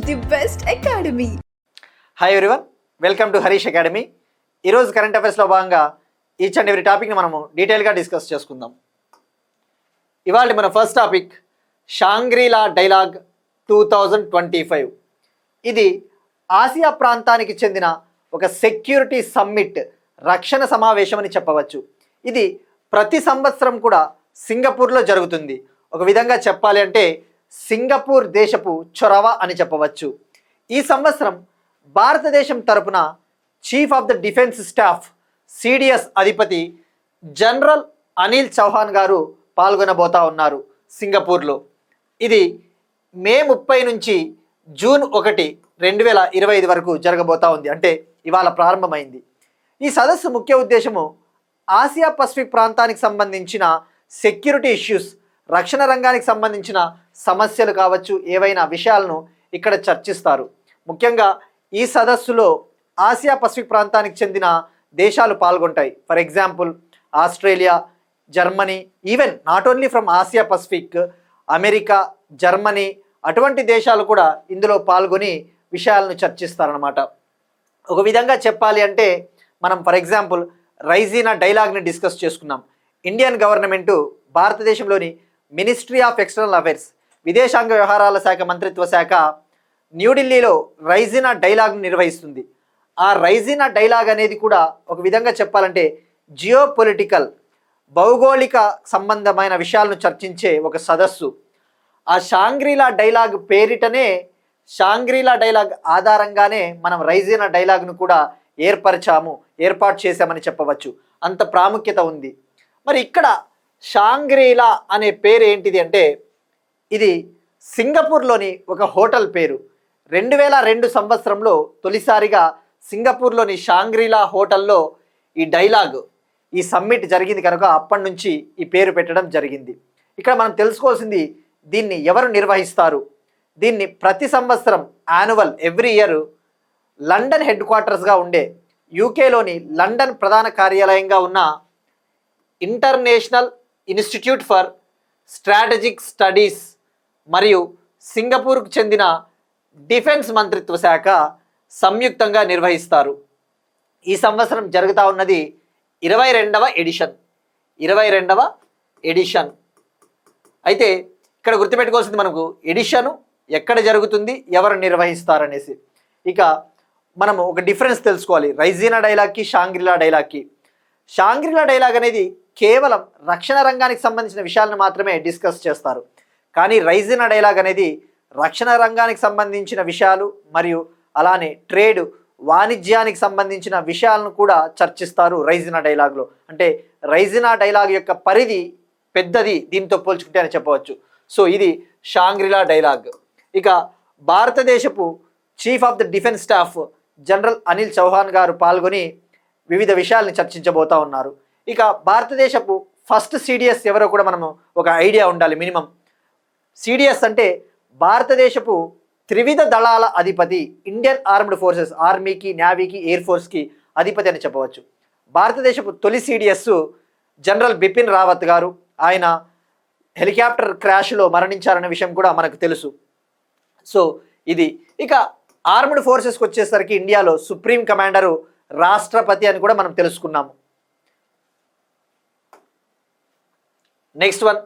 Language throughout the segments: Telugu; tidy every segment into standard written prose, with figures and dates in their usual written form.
the best academy. Hi everyone, welcome to Harish academy. ఈరోజు కరెంట్ అఫైర్స్లో భాగంగా ఈచ్ అండ్ ఎవ్రీ టాపిక్ని మనము డీటెయిల్గా డిస్కస్ చేసుకుందాం. ఇవాళ మన ఫస్ట్ టాపిక్ షాంగ్రీలా డైలాగ్ 2025. ఇది ఆసియా ప్రాంతానికి చెందిన ఒక సెక్యూరిటీ సమ్మిట్, రక్షణ సమావేశం అని చెప్పవచ్చు. ఇది ప్రతి సంవత్సరం కూడా సింగపూర్లో జరుగుతుంది. ఒక విధంగా చెప్పాలి అంటే సింగపూర్ దేశపు చొరవ అని చెప్పవచ్చు. ఈ సంవత్సరం భారతదేశం తరపున chief of the defence staff CDS అధిపతి జనరల్ అనిల్ చౌహాన్ గారు పాల్గొనబోతా ఉన్నారు సింగపూర్లో. ఇది మే 30 నుంచి జూన్ 1, 2025 వరకు జరగబోతా ఉంది. అంటే ఇవాళ ప్రారంభమైంది. ఈ సదస్సు ముఖ్య ఉద్దేశము ఆసియా పసిఫిక్ ప్రాంతానికి సంబంధించిన సెక్యూరిటీ ఇష్యూస్, రక్షణ రంగానికి సంబంధించిన సమస్యలు కావచ్చు, ఏవైనా విషయాలను ఇక్కడ చర్చిస్తారు. ముఖ్యంగా ఈ సదస్సులో ఆసియా పసిఫిక్ ప్రాంతానికి చెందిన దేశాలు పాల్గొంటాయి. For example Australia, Germany, even not only from Asia Pacific, America, Germany అటువంటి దేశాలు కూడా ఇందులో పాల్గొని విషయాలను చర్చిస్తారన్నమాట. ఒక విధంగా చెప్పాలి అంటే మనం ఫర్ ఎగ్జాంపుల్ రైజీనా డైలాగ్ని డిస్కస్ చేసుకున్నాం. ఇండియన్ గవర్నమెంటు భారతదేశంలోని మినిస్ట్రీ ఆఫ్ ఎక్స్టర్నల్ అఫైర్స్, విదేశాంగ వ్యవహారాల శాఖ మంత్రిత్వ శాఖ న్యూఢిల్లీలో రైజీనా డైలాగ్ను నిర్వహిస్తుంది. ఆ రైజీనా డైలాగ్ అనేది కూడా ఒక విధంగా చెప్పాలంటే జియో పొలిటికల్, భౌగోళిక సంబంధమైన విషయాలను చర్చించే ఒక సదస్సు. ఆ షాంగ్రీలా డైలాగ్ పేరిటనే, షాంగ్రీలా డైలాగ్ ఆధారంగానే మనం రైజీనా డైలాగ్ను కూడా ఏర్పాటు చేశామని చెప్పవచ్చు. అంత ప్రాముఖ్యత ఉంది. మరి ఇక్కడ షాంగ్రీలా అనే పేరు ఏంటిది అంటే ఇది సింగపూర్లోని ఒక హోటల్ పేరు. 2002 సంవత్సరంలో తొలిసారిగా సింగపూర్లోని షాంగ్రీలా హోటల్లో ఈ డైలాగ్, ఈ సమ్మిట్ జరిగింది కనుక అప్పటి నుంచి ఈ పేరు పెట్టడం జరిగింది. ఇక్కడ మనం తెలుసుకోవాల్సింది దీన్ని ఎవరు నిర్వహిస్తారు. దీన్ని ప్రతి సంవత్సరం annual every year London head క్వార్టర్స్గా ఉండే యూకేలోని లండన్ ప్రధాన కార్యాలయంగా ఉన్న International Institute for Strategic Studies మరియు సింగపూర్కు చెందిన డిఫెన్స్ మంత్రిత్వ శాఖ సంయుక్తంగా నిర్వహిస్తారు. ఈ సంవత్సరం జరుగుతూ ఉన్నది 22వ ఎడిషన్. అయితే ఇక్కడ గుర్తుపెట్టుకోవాల్సింది మనకు ఎడిషను ఎక్కడ జరుగుతుంది, ఎవరు నిర్వహిస్తారనేసి. ఇక మనము ఒక డిఫరెన్స్ తెలుసుకోవాలి రైజీనా డైలాగ్కి, షాంగ్రీలా డైలాగ్కి. షాంగ్రీలా డైలాగ్ అనేది కేవలం రక్షణ రంగానికి సంబంధించిన విషయాలను మాత్రమే డిస్కస్ చేస్తారు. కానీ రైజీనా డైలాగ్ అనేది రక్షణ రంగానికి సంబంధించిన విషయాలు మరియు అలానే ట్రేడ్, వాణిజ్యానికి సంబంధించిన విషయాలను కూడా చర్చిస్తారు రైజీనా డైలాగ్లో. అంటే రైజీనా డైలాగ్ యొక్క పరిధి పెద్దది దీంతో పోల్చుకుంటే అని చెప్పవచ్చు. సో ఇది షాంగ్రీలా డైలాగ్. ఇక భారతదేశపు chief of the defence staff general Anil Chauhan గారు పాల్గొని వివిధ విషయాలను చర్చించబోతా ఉన్నారు. ఇక భారతదేశపు ఫస్ట్ సిడిఎస్ ఎవరో కూడా మనము ఒక ఐడియా ఉండాలి మినిమం. సిడిఎస్ అంటే భారతదేశపు త్రివిధ దళాల అధిపతి, ఇండియన్ ఆర్మ్డ్ ఫోర్సెస్, ఆర్మీకి, నేవీకి, ఎయిర్ ఫోర్స్కి అధిపతి అని చెప్పవచ్చు. భారతదేశపు తొలి సిడిఎస్ జనరల్ బిపిన్ రావత్ గారు. ఆయన హెలికాప్టర్ క్రాష్లో మరణించారనే విషయం కూడా మనకు తెలుసు. సో ఇది. ఇక ఆర్మ్డ్ ఫోర్సెస్కి వచ్చేసరికి ఇండియాలో సుప్రీం కమాండరు రాష్ట్రపతి అని కూడా మనం తెలుసుకున్నాము. నెక్స్ట్ వన్,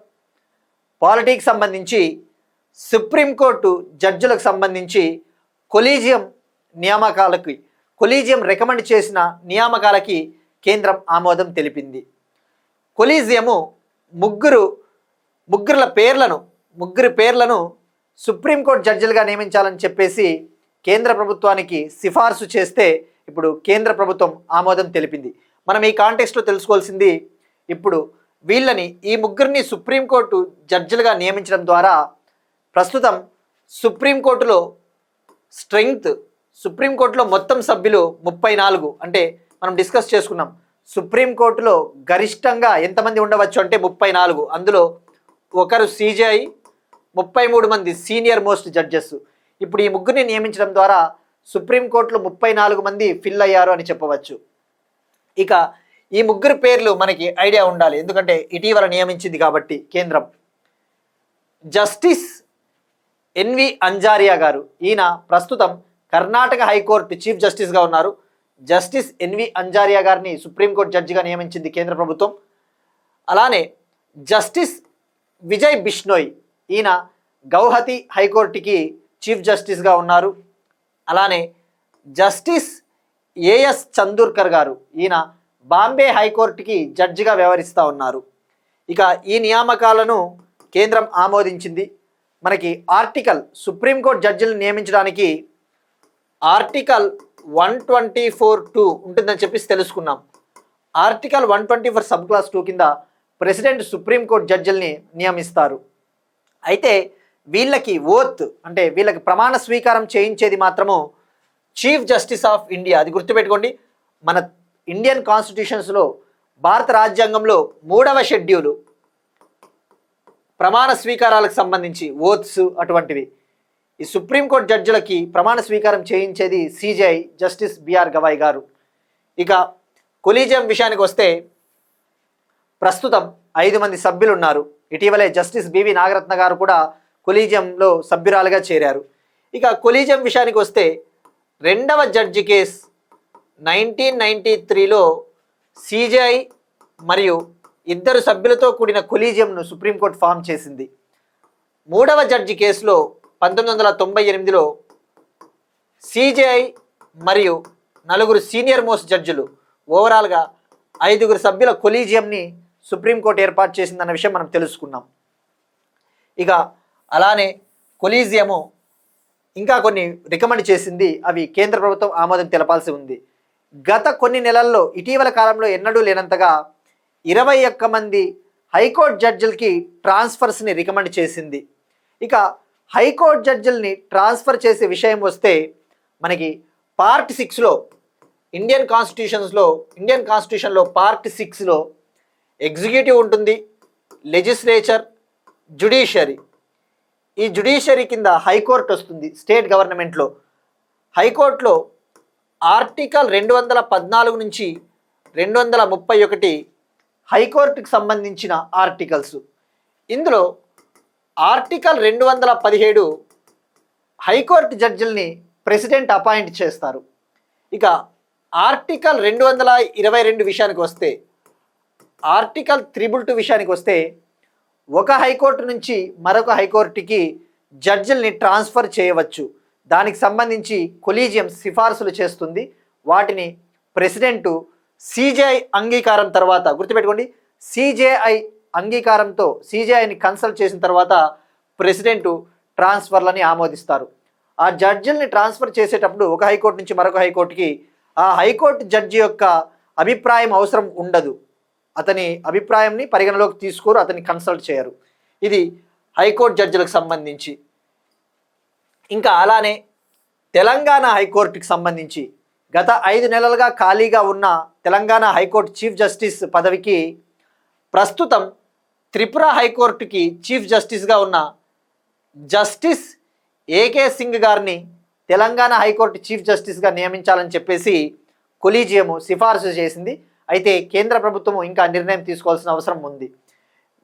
పాలిటిక్స్ సంబంధించి సుప్రీంకోర్టు జడ్జిలకు సంబంధించి కొలీజియం రికమెండ్ చేసిన నియామకాలకి కేంద్రం ఆమోదం తెలిపింది. కొలీజియము ముగ్గురు పేర్లను సుప్రీంకోర్టు జడ్జిలుగా నియమించాలని చెప్పేసి కేంద్ర ప్రభుత్వానికి సిఫార్సు చేస్తే ఇప్పుడు కేంద్ర ప్రభుత్వం ఆమోదం తెలిపింది. మనం ఈ కాంటెక్స్ట్లో తెలుసుకోవాల్సింది, ఇప్పుడు ఈ ముగ్గురిని సుప్రీంకోర్టు జడ్జిలుగా నియమించడం ద్వారా ప్రస్తుతం సుప్రీంకోర్టులో మొత్తం సభ్యులు 34. అంటే మనం డిస్కస్ చేసుకున్నాం సుప్రీంకోర్టులో గరిష్టంగా ఎంతమంది ఉండవచ్చు అంటే 34. అందులో ఒకరు సిజేఐ, 33 మంది సీనియర్ మోస్ట్ జడ్జెస్. ఇప్పుడు ఈ ముగ్గురిని నియమించడం ద్వారా సుప్రీంకోర్టులో 34 మంది ఫిల్ అయ్యారు అని చెప్పవచ్చు. ఇక ఈ ముగ్గురు పేర్లు మనకి ఐడియా ఉండాలి, ఎందుకంటే ఇటీవల నియమించింది కాబట్టి కేంద్రం. జస్టిస్ ఎన్వి అంజారియా గారు. ఈయన ప్రస్తుతం కర్ణాటక హైకోర్టు చీఫ్ జస్టిస్గా ఉన్నారు. జస్టిస్ ఎన్వి అంజారియా గారిని సుప్రీంకోర్టు జడ్జిగా నియమించింది కేంద్ర ప్రభుత్వం. అలానే జస్టిస్ విజయ్ బిష్నోయ్, ఈయన గౌహతి హైకోర్టుకి చీఫ్ జస్టిస్గా ఉన్నారు. అలానే జస్టిస్ ఏఎస్ చందూర్కర్ గారు, ఈయన బాంబే హైకోర్టుకి జడ్జిగా వ్యవహరిస్తూ ఉన్నారు. ఇక ఈ నియామకాలను కేంద్రం ఆమోదించింది. మనకి సుప్రీంకోర్టు జడ్జిలను నియమించడానికి ఆర్టికల్ 124(2) ఉంటుందని చెప్పేసి తెలుసుకున్నాం. ఆర్టికల్ 124 సబ్ క్లాస్ 2 కింద ప్రెసిడెంట్ సుప్రీంకోర్టు జడ్జిల్ని నియమిస్తారు. అయితే వీళ్ళకి ఓత్ అంటే వీళ్ళకి ప్రమాణ స్వీకారం చేయించేది మాత్రము చీఫ్ జస్టిస్ ఆఫ్ ఇండియా. అది గుర్తుపెట్టుకోండి. మన ఇండియన్ కాన్స్టిట్యూషన్స్లో భారత రాజ్యాంగంలో 3వ షెడ్యూలు ప్రమాణ స్వీకారాలకు సంబంధించి ఓత్స్ అటువంటివి. ఈ సుప్రీంకోర్టు జడ్జిలకి ప్రమాణ స్వీకారం చేయించేది సిజేఐ జస్టిస్ బిఆర్ గవాయ్ గారు. ఇక కొలీజియం విషయానికి వస్తే ప్రస్తుతం 5 మంది సభ్యులు ఉన్నారు. ఇటీవలే జస్టిస్ బివి నాగరత్న గారు కూడా కొలీజియంలో సభ్యురాలుగా చేరారు. ఇక కొలీజియం విషయానికి వస్తే 2వ జడ్జి కేస్ 1993లో సిజేఐ మరియు 2 సభ్యులతో కూడిన కొలీజియంను సుప్రీంకోర్టు ఫామ్ చేసింది. 3వ జడ్జి కేసులో 1998లో సిజేఐ మరియు 4 సీనియర్ మోస్ట్ జడ్జిలు ఓవరాల్గా 5 సభ్యుల కొలీజియంని సుప్రీంకోర్టు ఏర్పాటు చేసిందన్న విషయం మనం తెలుసుకున్నాం. ఇక అలానే కొలీజియము ఇంకా కొన్ని రికమెండ్ చేసింది, అవి కేంద్ర ప్రభుత్వం ఆమోదం తెలపాల్సి ఉంది. గత కొన్ని నెలల్లో ఇటీవల కాలంలో ఎన్నడూ లేనంతగా 21 మంది హైకోర్టు జడ్జిలకి ట్రాన్స్ఫర్స్ని రికమెండ్ చేసింది. ఇక హైకోర్టు జడ్జిల్ని ట్రాన్స్ఫర్ చేసే విషయం వస్తే మనకి పార్ట్ 6లో ఇండియన్ కాన్స్టిట్యూషన్లో పార్ట్ 6లో ఎగ్జిక్యూటివ్ ఉంటుంది, లెజిస్లేచర్, జ్యుడిషియరీ. ఈ జ్యుడిషియరీ కింద హైకోర్టు వస్తుంది. స్టేట్ గవర్నమెంట్లో హైకోర్టులో ఆర్టికల్ 214 నుంచి 231 హైకోర్టుకు సంబంధించిన ఆర్టికల్స్. ఇందులో ఆర్టికల్ 217 హైకోర్టు జడ్జిల్ని ప్రెసిడెంట్ అపాయింట్ చేస్తారు. ఇక ఆర్టికల్ 222 విషయానికి వస్తే, ఆర్టికల్ 322 విషయానికి వస్తే ఒక హైకోర్టు నుంచి మరొక హైకోర్టుకి జడ్జిల్ని ట్రాన్స్ఫర్ చేయవచ్చు. దానికి సంబంధించి కొలీజియం సిఫార్సులు చేస్తుంది. వాటిని ప్రెసిడెంటు సిజేఐ అంగీకారం తర్వాత, గుర్తుపెట్టుకోండి, సిజేఐ అంగీకారంతో సిజేఐని కన్సల్ట్ చేసిన తర్వాత ప్రెసిడెంటు ట్రాన్స్ఫర్లని ఆమోదిస్తారు. ఆ జడ్జిల్ని ట్రాన్స్ఫర్ చేసేటప్పుడు ఒక హైకోర్టు నుంచి మరొక హైకోర్టుకి ఆ హైకోర్టు జడ్జి యొక్క అభిప్రాయం అవసరం ఉండదు. అతని అభిప్రాయంని పరిగణలోకి తీసుకోరు, అతన్ని కన్సల్ట్ చేయరు. ఇది హైకోర్టు జడ్జిలకు సంబంధించి. ఇంకా అలానే తెలంగాణ హైకోర్టుకి సంబంధించి గత 5 నెలలుగా ఖాళీగా ఉన్న తెలంగాణ హైకోర్టు చీఫ్ జస్టిస్ పదవికి ప్రస్తుతం త్రిపుర హైకోర్టుకి చీఫ్ జస్టిస్గా ఉన్న జస్టిస్ ఏకే సింగ్ గారిని తెలంగాణ హైకోర్టు చీఫ్ జస్టిస్గా నియమించాలని చెప్పేసి కొలీజియము సిఫార్సు చేసింది. అయితే కేంద్ర ప్రభుత్వము ఇంకా నిర్ణయం తీసుకోవాల్సిన అవసరం ఉంది.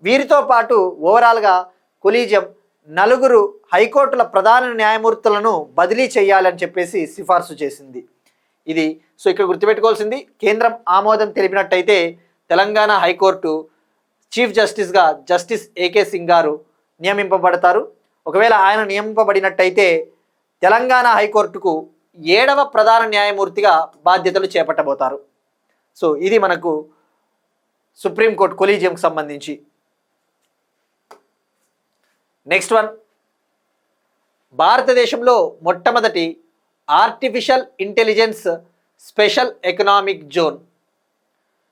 వీరితో పాటు ఓవరాల్గా కొలీజియం 4 హైకోర్టుల ప్రధాన న్యాయమూర్తులను బదిలీ చేయాలని చెప్పేసి సిఫార్సు చేసింది. ఇది ఇక్కడ గుర్తుపెట్టుకోవాల్సింది, కేంద్రం ఆమోదం తెలిపినట్టయితే తెలంగాణ హైకోర్టు చీఫ్ జస్టిస్గా జస్టిస్ ఏకే సింగ్ గారు నియమింపబడతారు. ఒకవేళ ఆయన నియమింపబడినట్టయితే తెలంగాణ హైకోర్టుకు 7వ ప్రధాన న్యాయమూర్తిగా బాధ్యతలు చేపట్టబోతారు. ఇది మనకు సుప్రీంకోర్టు కొలీజియంకి సంబంధించి. నెక్స్ట్ వన్, భారతదేశంలో మొట్టమొదటి artificial intelligence special economic zone.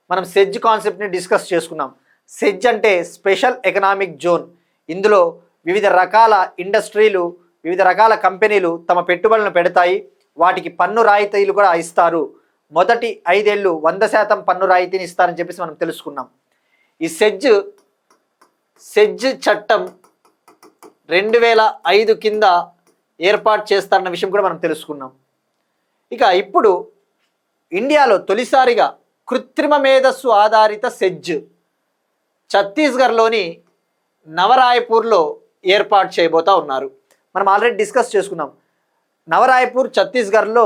మనం సెజ్ కాన్సెప్ట్ని డిస్కస్ చేసుకున్నాం. సెజ్ అంటే స్పెషల్ ఎకనామిక్ జోన్. ఇందులో వివిధ రకాల ఇండస్ట్రీలు, వివిధ రకాల కంపెనీలు తమ పెట్టుబడులను పెడతాయి. వాటికి పన్ను రాయితీలు కూడా ఇస్తారు. మొదటి 5 ఏళ్ళు 100% పన్ను రాయితీని ఇస్తారని చెప్పేసి మనం తెలుసుకున్నాం. ఈ సెజ్ చట్టం 2005 కింద ఏర్పాటు చేస్తారన్న విషయం కూడా మనం తెలుసుకున్నాం. ఇక ఇప్పుడు ఇండియాలో తొలిసారిగా కృత్రిమ మేధస్సు ఆధారిత సెజ్ ఛత్తీస్గఢ్లోని నవరాయ్పూర్లో ఏర్పాటు చేయబోతా ఉన్నారు. మనం ఆల్రెడీ డిస్కస్ చేసుకున్నాం. నవరాయ్పూర్ ఛత్తీస్గఢ్లో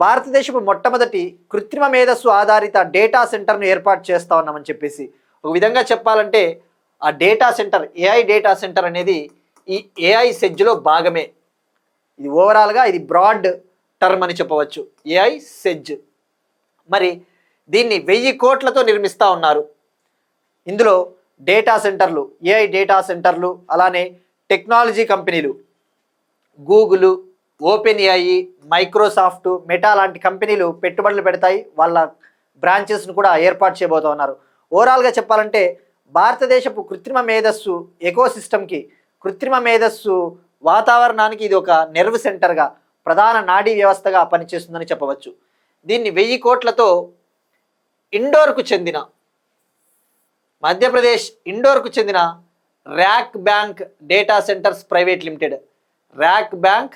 భారతదేశపు మొట్టమొదటి కృత్రిమ మేధస్సు ఆధారిత డేటా సెంటర్ను ఏర్పాటు చేస్తూ ఉన్నామని చెప్పేసి. ఒక విధంగా చెప్పాలంటే ఆ data centre, AI data centre అనేది ఈ ఏఐ సెజ్లో భాగమే. ఇది ఓవరాల్గా ఇది బ్రాడ్ టర్మ్ అని చెప్పవచ్చు, ఏఐ సెజ్. మరి దీన్ని 1000 కోట్లతో నిర్మిస్తూ ఉన్నారు. ఇందులో డేటా సెంటర్లు, ఏఐ డేటా సెంటర్లు, అలానే టెక్నాలజీ కంపెనీలు Google, open AI, Microsoft, meta లాంటి కంపెనీలు పెట్టుబడులు పెడతాయి. వాళ్ళ బ్రాంచెస్ను కూడా ఏర్పాటు చేయబోతూ ఉన్నారు. ఓవరాల్గా చెప్పాలంటే భారతదేశపు కృత్రిమ మేధస్సు ఎకోసిస్టమ్కి, కృత్రిమ మేధస్సు వాతావరణానికి ఇది ఒక నెర్వ్ సెంటర్గా, ప్రధాన నాడీ వ్యవస్థగా పనిచేస్తుందని చెప్పవచ్చు. దీన్ని 1000 కోట్లతో ఇండోర్కు చెందిన, మధ్యప్రదేశ్ ఇండోర్కు చెందిన rack bank data centres private limited, rack bank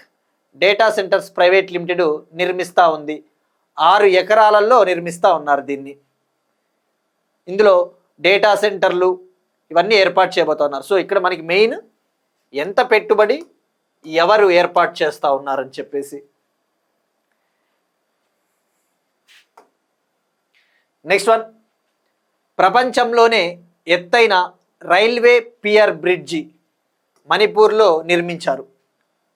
data centres private limited నిర్మిస్తూ ఉంది. 6 ఎకరాలలో నిర్మిస్తూ ఉన్నారు దీన్ని. ఇందులో డేటా సెంటర్లు ఇవన్నీ ఏర్పాటు చేయబోతున్నారు. సో ఇక్కడ మనకి మెయిన్ ఎంత పెట్టుబడి, ఎవరు ఏర్పాటు చేస్తూ ఉన్నారని చెప్పేసి. నెక్స్ట్ వన్, ప్రపంచంలోనే ఎత్తైన రైల్వే పియర్ బ్రిడ్జి మణిపూర్లో నిర్మించారు.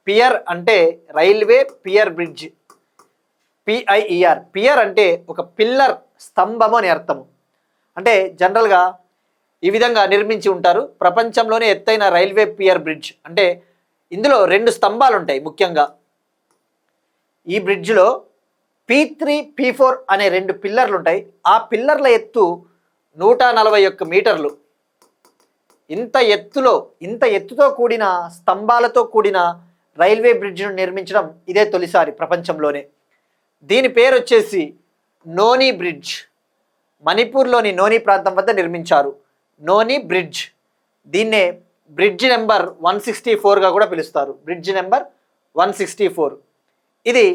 పియర్ అంటే రైల్వే పియర్ బ్రిడ్జ్, పిఐఈఆర్. పియర్ అంటే ఒక పిల్లర్, స్తంభము అని అర్థము. అంటే జనరల్గా ఈ విధంగా నిర్మించి ఉంటారు. ప్రపంచంలోనే ఎత్తైన రైల్వే పియర్ బ్రిడ్జ్ అంటే ఇందులో 2 స్తంభాలు ఉంటాయి ముఖ్యంగా. ఈ బ్రిడ్జ్లో P3, P4 అనే 2 పిల్లర్లు ఉంటాయి. ఆ పిల్లర్ల ఎత్తు 141 మీటర్లు. ఇంత ఎత్తుతో కూడిన స్తంభాలతో కూడిన రైల్వే బ్రిడ్జ్ను నిర్మించడం ఇదే తొలిసారి ప్రపంచంలోనే. దీని పేరు వచ్చేసి నోని బ్రిడ్జ్. మణిపూర్లోని నోని ప్రాంతం వద్ద నిర్మించారు. నోని బ్రిడ్జ్. దీన్నే బ్రిడ్జ్ నెంబర్ 164గా కూడా పిలుస్తారు. Bridge number 164. ఇది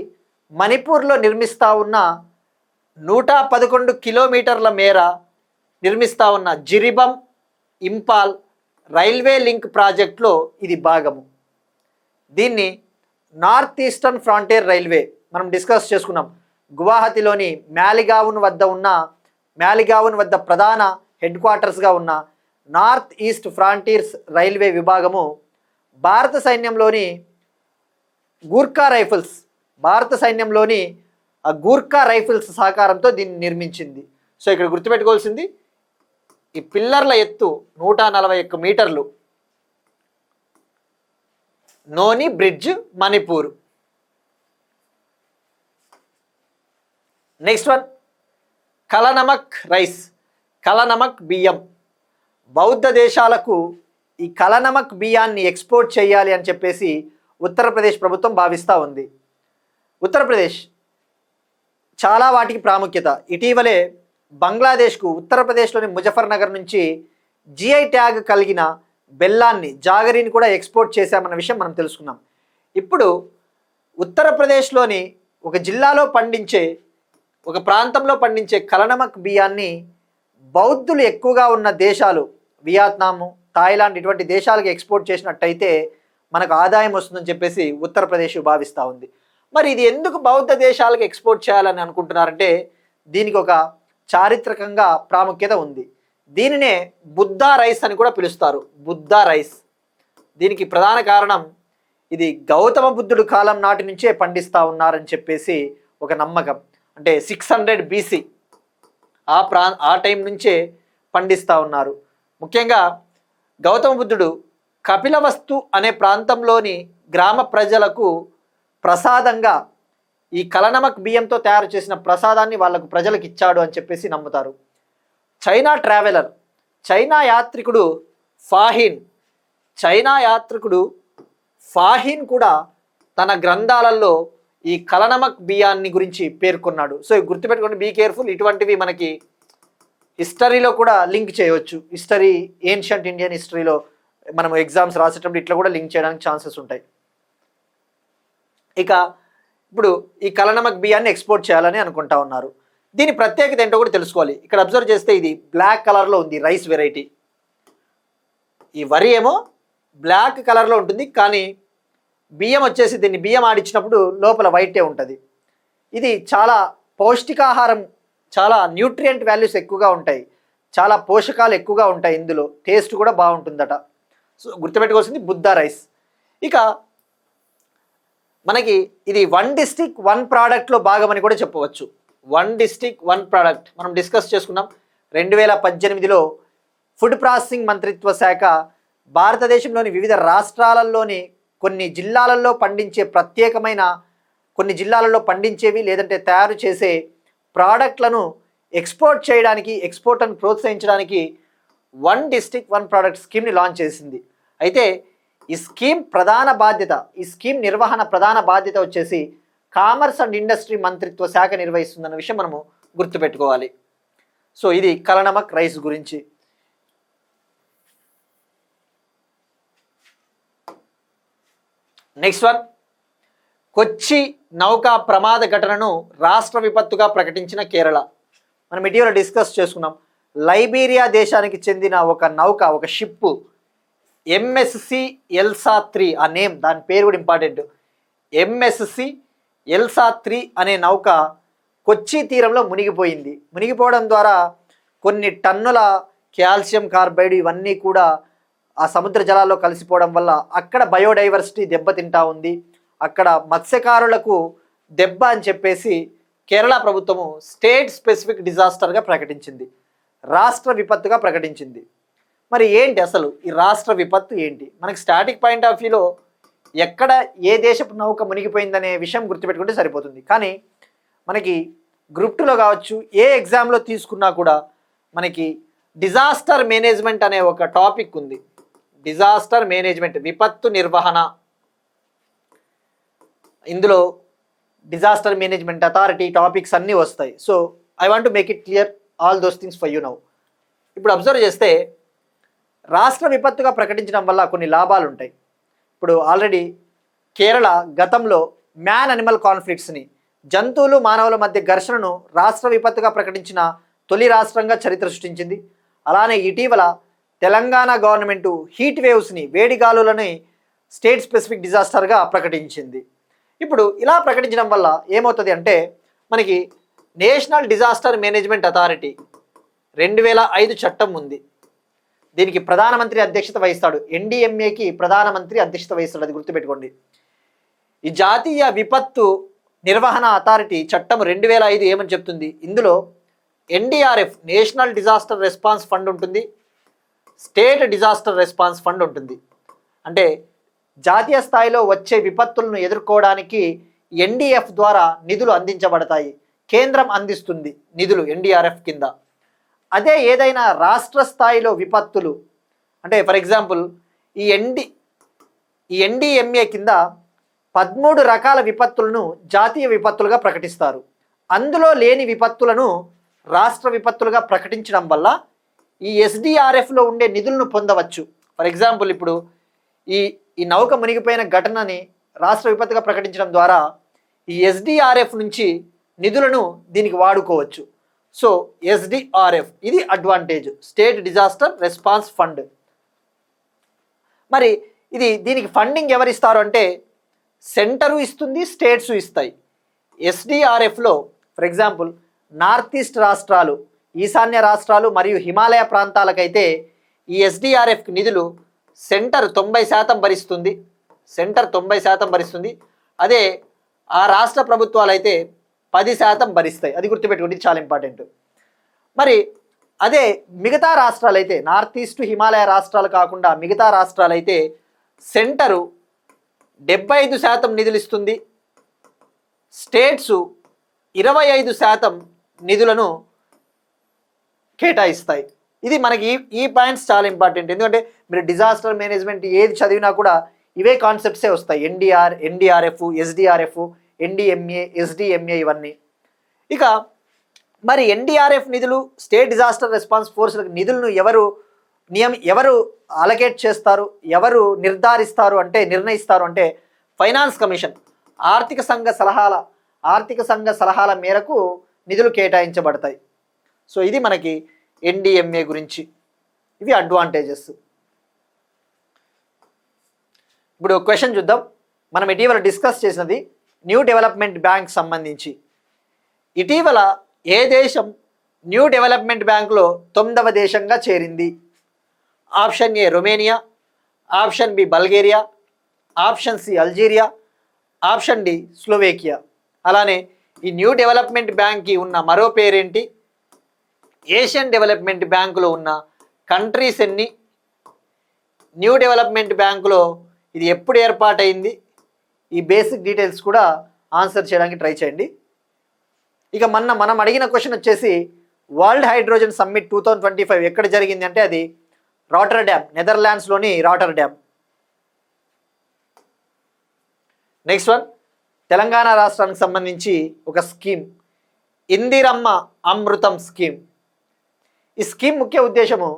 మణిపూర్లో నిర్మిస్తూ ఉన్న 111 కిలోమీటర్ల మేర నిర్మిస్తూ ఉన్న జిరిబం ఇంపాల్ రైల్వే లింక్ ప్రాజెక్ట్లో ఇది భాగము. దీన్ని నార్త్ ఈస్టర్న్ ఫ్రాంటియర్ రైల్వే మనం డిస్కస్ చేసుకున్నాం. గువాహతిలోని మ్యాలిగావన్ వద్ద ప్రధాన హెడ్ క్వార్టర్స్గా ఉన్న నార్త్ ఈస్ట్ ఫ్రాంటియర్స్ రైల్వే విభాగము భారత సైన్యంలోని గూర్ఖా రైఫిల్స్ సహకారంతో దీన్ని నిర్మించింది. సో ఇక్కడ గుర్తుపెట్టుకోవాల్సింది, ఈ పిల్లర్ల ఎత్తు 141 మీటర్లు. Noney bridge, Manipur. Next one, Kalanamak rice, Kalanamak బియ్యం. బౌద్ధ దేశాలకు ఈ కలనమక్ బియ్యాన్ని ఎక్స్పోర్ట్ చేయాలి అని చెప్పేసి ఉత్తరప్రదేశ్ ప్రభుత్వం భావిస్తూ ఉంది. ఉత్తరప్రదేశ్ చాలా వాటికి ప్రాముఖ్యత. ఇటీవలే బంగ్లాదేశ్కు ఉత్తరప్రదేశ్లోని ముజఫర్నగర్ నుంచి జిఐ ట్యాగ్ కలిగిన బెల్లాన్ని, జాగరీని కూడా ఎక్స్పోర్ట్ చేశామన్న విషయం మనం తెలుసుకున్నాం. ఇప్పుడు ఉత్తరప్రదేశ్లోని ఒక జిల్లాలో పండించే, ఒక ప్రాంతంలో పండించే కలనమక్ బియ్యాన్ని బౌద్ధులు ఎక్కువగా ఉన్న దేశాలు, వియత్నాము, థాయిలాండ్ ఇటువంటి దేశాలకు ఎక్స్పోర్ట్ చేసినట్టయితే మనకు ఆదాయం వస్తుందని చెప్పేసి ఉత్తరప్రదేశ్ భావిస్తూ ఉంది. మరి ఇది ఎందుకు బౌద్ధ దేశాలకు ఎక్స్పోర్ట్ చేయాలని అనుకుంటున్నారంటే దీనికి ఒక చారిత్రకంగా ప్రాముఖ్యత ఉంది. దీనినే బుద్ధా రైస్ అని కూడా పిలుస్తారు. బుద్ధా రైస్. దీనికి ప్రధాన కారణం ఇది గౌతమ బుద్ధుడు కాలం నాటి నుంచే పండిస్తూ ఉన్నారని చెప్పేసి ఒక నమ్మకం. అంటే 600 BC ఆ టైం నుంచే పండిస్తూ ఉన్నారు. ముఖ్యంగా గౌతమ బుద్ధుడు కపిలవస్తు అనే ప్రాంతంలోని గ్రామ ప్రజలకు ప్రసాదంగా ఈ కలనమక్ బియ్యంతో తయారు చేసిన ప్రసాదాన్ని వాళ్ళకు ప్రజలకు ఇచ్చాడు అని చెప్పేసి నమ్ముతారు. చైనా యాత్రికుడు ఫాహిన్ కూడా తన గ్రంథాలలో ఈ కలనమక్ బియ్యాన్ని గురించి పేర్కొన్నాడు. సో గుర్తుపెట్టుకోండి, బీ కేర్ఫుల్. ఇటువంటివి మనకి హిస్టరీలో కూడా లింక్ చేయవచ్చు. ఏన్షియంట్ ఇండియన్ హిస్టరీలో మనం ఎగ్జామ్స్ రాసేటప్పుడు ఇట్లా కూడా లింక్ చేయడానికి ఛాన్సెస్ ఉంటాయి. ఇక ఇప్పుడు ఈ కలనమక్ బియ్యాన్ని ఎక్స్పోర్ట్ చేయాలని అనుకుంటా ఉన్నారు. దీని ప్రత్యేకత ఏంటో కూడా తెలుసుకోవాలి. ఇక్కడ అబ్జర్వ్ చేస్తే ఇది బ్లాక్ కలర్లో ఉంది రైస్ వెరైటీ. ఈ వరి ఏమో బ్లాక్ కలర్లో ఉంటుంది, కానీ బియ్యం వచ్చేసి దీన్ని బియ్యం ఆడిచ్చినప్పుడు లోపల వైటే ఉంటుంది. ఇది చాలా పౌష్టికాహారం, చాలా న్యూట్రియంట్ వాల్యూస్ ఎక్కువగా ఉంటాయి, చాలా పోషకాలు ఎక్కువగా ఉంటాయి, ఇందులో టేస్ట్ కూడా బాగుంటుందట. సో గుర్తుపెట్టుకోవాల్సింది బుద్ధ రైస్. ఇక మనకి ఇది 1 డిస్ట్రిక్ట్ 1 ప్రోడక్ట్లో భాగమని కూడా చెప్పవచ్చు. 1 డిస్ట్రిక్ట్ 1 ప్రోడక్ట్ మనం డిస్కస్ చేసుకున్నాం. 2018లో ఫుడ్ ప్రాసెసింగ్ మంత్రిత్వ శాఖ భారతదేశంలోని వివిధ రాష్ట్రాలలోని కొన్ని జిల్లాలలో పండించే ప్రత్యేకమైన, కొన్ని జిల్లాలలో పండించేవి లేదంటే తయారు చేసే ప్రోడక్ట్లను ఎక్స్పోర్ట్ చేయడానికి, ఎక్స్పోర్ట్ను ప్రోత్సహించడానికి 1 డిస్ట్రిక్ట్ 1 ప్రోడక్ట్ స్కీమ్ని లాంచ్ చేసింది. అయితే ఈ స్కీమ్ ప్రధాన బాధ్యత, ఈ స్కీమ్ నిర్వహణ ప్రధాన బాధ్యత వచ్చేసి కామర్స్ అండ్ ఇండస్ట్రీ మంత్రిత్వ శాఖ నిర్వహిస్తుందన్న విషయం మనము గుర్తుపెట్టుకోవాలి. సో ఇది కలనమక్ రైస్ గురించి. నెక్స్ట్ వన్, కొచ్చి నౌకా ప్రమాద ఘటనను రాష్ట్ర విపత్తుగా ప్రకటించిన కేరళ. మనం ఇటీవల డిస్కస్ చేసుకున్నాం. లైబీరియా దేశానికి చెందిన ఒక నౌక, ఒక షిప్ ఎంఎస్సి ఎల్సా 3, ఆ నేమ్, దాని పేరు కూడా ఇంపార్టెంట్. ఎంఎస్సి ఎల్సా 3 అనే నౌక కొచ్చి తీరంలో మునిగిపోయింది. మునిగిపోవడం ద్వారా కొన్ని టన్నుల కాల్షియం కార్బైడ్ ఇవన్నీ కూడా ఆ సముద్ర జలాల్లో కలిసిపోవడం వల్ల అక్కడ బయోడైవర్సిటీ దెబ్బతింటా ఉంది. అక్కడ మత్స్యకారులకు దెబ్బ అని చెప్పేసి కేరళ ప్రభుత్వము స్టేట్ స్పెసిఫిక్ డిజాస్టర్గా ప్రకటించింది, రాష్ట్ర విపత్తుగా ప్రకటించింది. మరి ఏంటి అసలు ఈ రాష్ట్ర విపత్తు ఏంటి? మనకి స్టాటిక్ పాయింట్ ఆఫ్ వ్యూలో ఎక్కడ ఏ దేశపు నౌక మునిగిపోయిందనే విషయం గుర్తుపెట్టుకుంటే సరిపోతుంది. కానీ మనకి గ్రూప్ 2లో కావచ్చు, ఏ ఎగ్జామ్లో తీసుకున్నా కూడా మనకి డిజాస్టర్ మేనేజ్మెంట్ అనే ఒక టాపిక్ ఉంది. డిజాస్టర్ మేనేజ్మెంట్, విపత్తు నిర్వహణ. ఇందులో డిజాస్టర్ మేనేజ్మెంట్ అథారిటీ టాపిక్స్ అన్నీ వస్తాయి. So I want to make it clear all those things for you now. ఇప్పుడు అబ్జర్వ్ చేస్తే రాష్ట్ర విపత్తుగా ప్రకటించడం వల్ల కొన్ని లాభాలు ఉంటాయి. ఇప్పుడు ఆల్రెడీ కేరళ గతంలో మ్యాన్ అనిమల్ కాన్ఫ్లిక్ట్స్ని, జంతువులు మానవుల మధ్య ఘర్షణను రాష్ట్ర విపత్తుగా ప్రకటించిన తొలి రాష్ట్రంగా చరిత్ర సృష్టించింది. అలానే ఇటీవల తెలంగాణ గవర్నమెంటు హీట్ వేవ్స్ని, వేడిగాలులని స్టేట్ స్పెసిఫిక్ డిజాస్టర్గా ప్రకటించింది. ఇప్పుడు ఇలా ప్రకటించడం వల్ల ఏమవుతుంది అంటే మనకి నేషనల్ డిజాస్టర్ మేనేజ్మెంట్ అథారిటీ 2005 చట్టం ఉంది. దీనికి ప్రధానమంత్రి అధ్యక్షత వహిస్తాడు. ఎన్డీఎంఏకి ప్రధానమంత్రి అధ్యక్షత వహిస్తాడు, అది గుర్తుపెట్టుకోండి. ఈ జాతీయ విపత్తు నిర్వహణ అథారిటీ చట్టం 2005 ఏమని చెప్తుంది? ఇందులో NDRF, national disaster response fund ఉంటుంది, స్టేట్ డిజాస్టర్ రెస్పాన్స్ ఫండ్ ఉంటుంది. అంటే జాతీయ స్థాయిలో వచ్చే విపత్తులను ఎదుర్కోవడానికి ఎన్డీఎఫ్ ద్వారా నిధులు అందించబడతాయి. కేంద్రం అందిస్తుంది నిధులు ఎన్డీఆర్ఎఫ్ కింద. అదే ఏదైనా రాష్ట్ర స్థాయిలో విపత్తులు అంటే ఫర్ ఎగ్జాంపుల్ ఈ ఎన్డీఎంఏ కింద 13 రకాల విపత్తులను జాతీయ విపత్తులుగా ప్రకటిస్తారు. అందులో లేని విపత్తులను రాష్ట్ర విపత్తులుగా ప్రకటించడం వల్ల ఈ ఎస్డీఆర్ఎఫ్లో ఉండే నిధులను పొందవచ్చు. ఫర్ ఎగ్జాంపుల్ ఇప్పుడు ఈ నౌక మునిగిపోయిన ఘటనని రాష్ట్ర విపత్తుగా ప్రకటించడం ద్వారా ఈ ఎస్డీఆర్ఎఫ్ నుంచి నిధులను దీనికి వాడుకోవచ్చు. సో ఎస్డిఆర్ఎఫ్ ఇది advantage, state disaster response fund. మరి దీనికి ఫండింగ్ ఎవరిస్తారు అంటే సెంటరు ఇస్తుంది, స్టేట్స్ ఇస్తాయి. ఎస్డిఆర్ఎఫ్లో ఫర్ ఎగ్జాంపుల్ నార్త్ ఈస్ట్ రాష్ట్రాలు, ఈశాన్య రాష్ట్రాలు మరియు హిమాలయ ప్రాంతాలకైతే ఈ ఎస్డిఆర్ఎఫ్ నిధులు సెంటర్ 90% భరిస్తుంది. సెంటర్ 90% భరిస్తుంది. అదే ఆ రాష్ట్ర ప్రభుత్వాలు అయితే 10% భరిస్తాయి. అది గుర్తుపెట్టుకోండి, ఇది చాలా ఇంపార్టెంట్. మరి అదే మిగతా రాష్ట్రాలు అయితే, నార్త్ ఈస్ట్ హిమాలయ రాష్ట్రాలు కాకుండా మిగతా రాష్ట్రాలు అయితే సెంటరు 75% నిధులు ఇస్తుంది, స్టేట్స్ 25% నిధులను కేటాయిస్తాయి. ఇది మనకి ఈ పాయింట్స్ చాలా ఇంపార్టెంట్. ఎందుకంటే మీరు డిజాస్టర్ మేనేజ్మెంట్ ఏది చదివినా కూడా ఇవే కాన్సెప్ట్సే వస్తాయి. ఎన్డీఆర్ఎఫ్, ఎస్డిఆర్ఎఫ్, ఎన్డీఎంఏ, ఎస్డిఎంఏ ఇవన్నీ. ఇక మరి ఎన్డీఆర్ఎఫ్ నిధులు, స్టేట్ డిజాస్టర్ రెస్పాన్స్ ఫోర్స్లకు నిధులను ఎవరు అలకేట్ చేస్తారు, ఎవరు నిర్ణయిస్తారు అంటే ఫైనాన్స్ కమిషన్ ఆర్థిక సంఘ సలహాల మేరకు నిధులు కేటాయించబడతాయి. సో ఇది మనకి ఎన్డీఎంఏ గురించి. ఇవి అడ్వాంటేజెస్. ఇప్పుడు క్వశ్చన్ చూద్దాం. మనం ఇటీవల డిస్కస్ చేసినది న్యూ డెవలప్మెంట్ బ్యాంక్ సంబంధించి. ఇటీవల ఏ దేశం న్యూ డెవలప్మెంట్ బ్యాంకులో 9వ దేశంగా చేరింది? Option A Romania, option B Bulgaria, option C Algeria, option D Slovakia. అలానే ఈ న్యూ డెవలప్మెంట్ బ్యాంక్కి ఉన్న మరో పేరేంటి? ఏషియన్ డెవలప్మెంట్ బ్యాంకులో ఉన్న కంట్రీస్ ఎన్ని? న్యూ డెవలప్మెంట్ బ్యాంకులో ఇది ఎప్పుడు ఏర్పాటైంది? ఈ బేసిక్ డీటెయిల్స్ కూడా ఆన్సర్ చేయడానికి ట్రై చేయండి. ఇక మనం అడిగిన క్వశ్చన్ వచ్చేసి వరల్డ్ హైడ్రోజన్ సమ్మిట్ 2025 ఎక్కడ జరిగింది అంటే అది రాటర్డామ్, నెదర్లాండ్స్లోని రాటర్డామ్. నెక్స్ట్ వన్, తెలంగాణ రాష్ట్రానికి సంబంధించి ఒక స్కీమ్, ఇందిరమ్మ అమృతం స్కీమ్. ఈ స్కీమ్ ముఖ్య ఉద్దేశము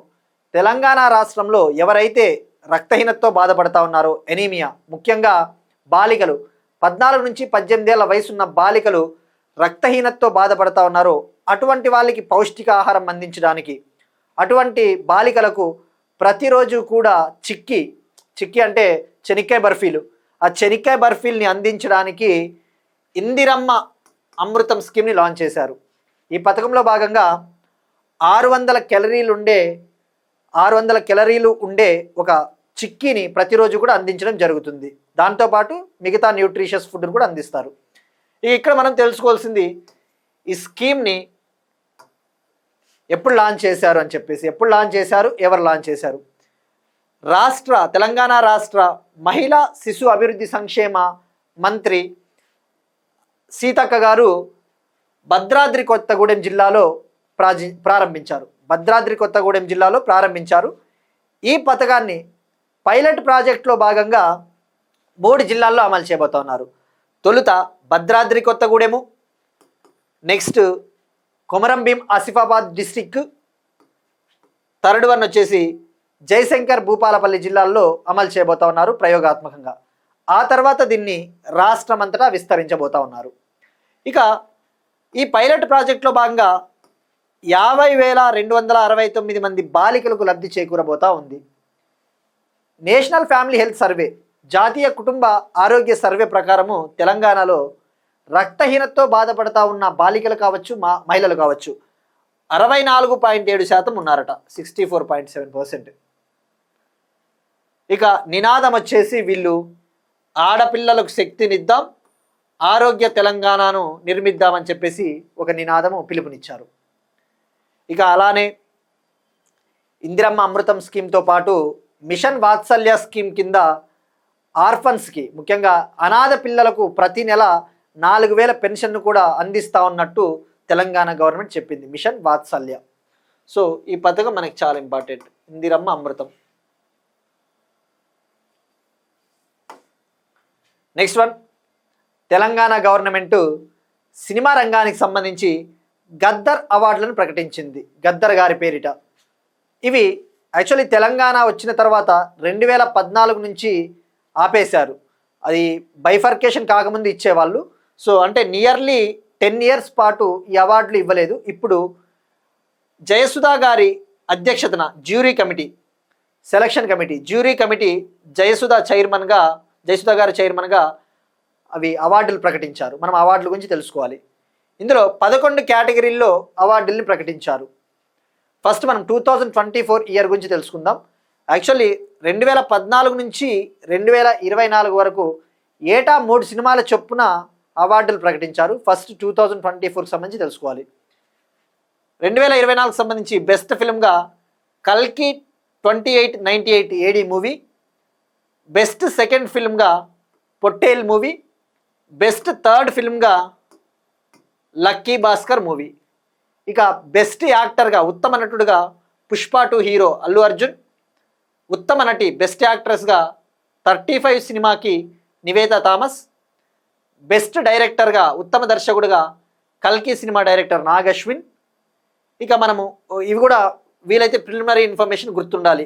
తెలంగాణ రాష్ట్రంలో ఎవరైతే రక్తహీనతతో బాధపడతా ఉన్నారో, ఎనీమియా, ముఖ్యంగా బాలికలు 14 నుంచి 18 ఏళ్ల వయసున్న బాలికలు రక్తహీనతతో బాధపడతా ఉన్నారో అటువంటి వాళ్ళకి పౌష్టికాహారం అందించడానికి, అటువంటి బాలికలకు ప్రతిరోజు కూడా చిక్కీ అంటే చెనిక్కాయ బర్ఫీలు, ఆ చెనిక్కాయ బర్ఫీల్ని అందించడానికి ఇందిరమ్మ అమృతం స్కీమ్ని లాంచ్ చేశారు. ఈ పథకంలో భాగంగా 600 క్యాలరీలు ఉండే ఒక చిక్కీని ప్రతిరోజు కూడా అందించడం జరుగుతుంది. దాంతోపాటు మిగతా న్యూట్రిషియస్ ఫుడ్ని కూడా అందిస్తారు. ఇక్కడ మనం తెలుసుకోవాల్సింది ఈ స్కీమ్ని ఎప్పుడు లాంచ్ చేశారు అని చెప్పేసి. ఎప్పుడు లాంచ్ చేశారు, ఎవరు లాంచ్ చేశారు? తెలంగాణ రాష్ట్ర మహిళా శిశు అభివృద్ధి సంక్షేమ మంత్రి సీతక్క గారు భద్రాద్రి కొత్తగూడెం జిల్లాలో ప్రారంభించారు. ఈ పథకాన్ని పైలట్ ప్రాజెక్టులో భాగంగా 3 జిల్లాల్లో అమలు చేయబోతా ఉన్నారు. తొలుత Bhadradri Kothagudem, next Komaram Bheem Asifabad district, third one వచ్చేసి జయశంకర్ భూపాలపల్లి జిల్లాల్లో అమలు చేయబోతా ఉన్నారు ప్రయోగాత్మకంగా. ఆ తర్వాత దీన్ని రాష్ట్రమంతటా విస్తరించబోతా ఉన్నారు. ఇక ఈ పైలట్ ప్రాజెక్టులో భాగంగా 50,269 మంది బాలికలకు లబ్ధి చేకూరబోతా ఉంది. నేషనల్ ఫ్యామిలీ హెల్త్ సర్వే, జాతీయ కుటుంబ ఆరోగ్య సర్వే ప్రకారము తెలంగాణలో రక్తహీనతతో బాధపడతా ఉన్న బాలికలు కావచ్చు, మహిళలు కావచ్చు 64.7% ఉన్నారట, 64.7%. ఇక నినాదం వచ్చేసి వీళ్ళు ఆడపిల్లలకు శక్తినిద్దాం, ఆరోగ్య తెలంగాణను నిర్మిద్దామని చెప్పేసి ఒక నినాదము పిలుపునిచ్చారు. ఇక అలానే ఇందిరమ్మ అమృతం స్కీమ్తో పాటు మిషన్ వాత్సల్య స్కీమ్ కింద ఆర్ఫన్స్కి, ముఖ్యంగా అనాథ పిల్లలకు ప్రతి నెల 4,000 పెన్షన్ను కూడా అందిస్తూ ఉన్నట్టు తెలంగాణ గవర్నమెంట్ చెప్పింది. మిషన్ వాత్సల్య. సో ఈ పథకం మనకి చాలా important, Indiramma Amrutham. Next one, Telangana government cinema రంగానికి సంబంధించి గద్దర్ అవార్డులను ప్రకటించింది, గద్దర్ గారి పేరిట. ఇవి యాక్చువల్లీ తెలంగాణ వచ్చిన తర్వాత 2014 నుంచి ఆపేశారు. అది బైఫర్కేషన్ కాకముందు ఇచ్చేవాళ్ళు. సో అంటే నియర్లీ 10 years పాటు ఈ అవార్డులు ఇవ్వలేదు. ఇప్పుడు జయసుధా గారి అధ్యక్షతన సెలక్షన్ కమిటీ జయసుధా గారి చైర్మన్గా అవి అవార్డులు ప్రకటించారు. మనం అవార్డుల గురించి తెలుసుకోవాలి. ఇందులో 11 కేటగిరీల్లో అవార్డుల్ని ప్రకటించారు. ఫస్ట్ మనం 2024 ఇయర్ గురించి తెలుసుకుందాం. యాక్చువల్లీ 2014 నుంచి 2024 వరకు ఏటా 3 సినిమాల చొప్పున అవార్డులు ప్రకటించారు. ఫస్ట్ 2024 సంబంధించి తెలుసుకోవాలి. 2024 సంబంధించి బెస్ట్ ఫిల్మ్గా కల్కి 2898 AD మూవీ, బెస్ట్ సెకండ్ ఫిల్మ్గా పొట్టేల్ మూవీ, బెస్ట్ థర్డ్ ఫిల్మ్గా లక్కీ భాస్కర్ మూవీ. ఇక బెస్ట్ యాక్టర్గా ఉత్తమ నటుడుగా పుష్ప 2 హీరో అల్లు అర్జున్, ఉత్తమ నటి బెస్ట్ యాక్ట్రెస్గా 35 సినిమాకి నివేతా థామస్, బెస్ట్ డైరెక్టర్గా ఉత్తమ దర్శకుడుగా కల్కి సినిమా డైరెక్టర్ నాగ్ అశ్విన్. ఇక మనము ఇవి కూడా వీలైతే ప్రిలిమినరీ ఇన్ఫర్మేషన్ గుర్తుండాలి,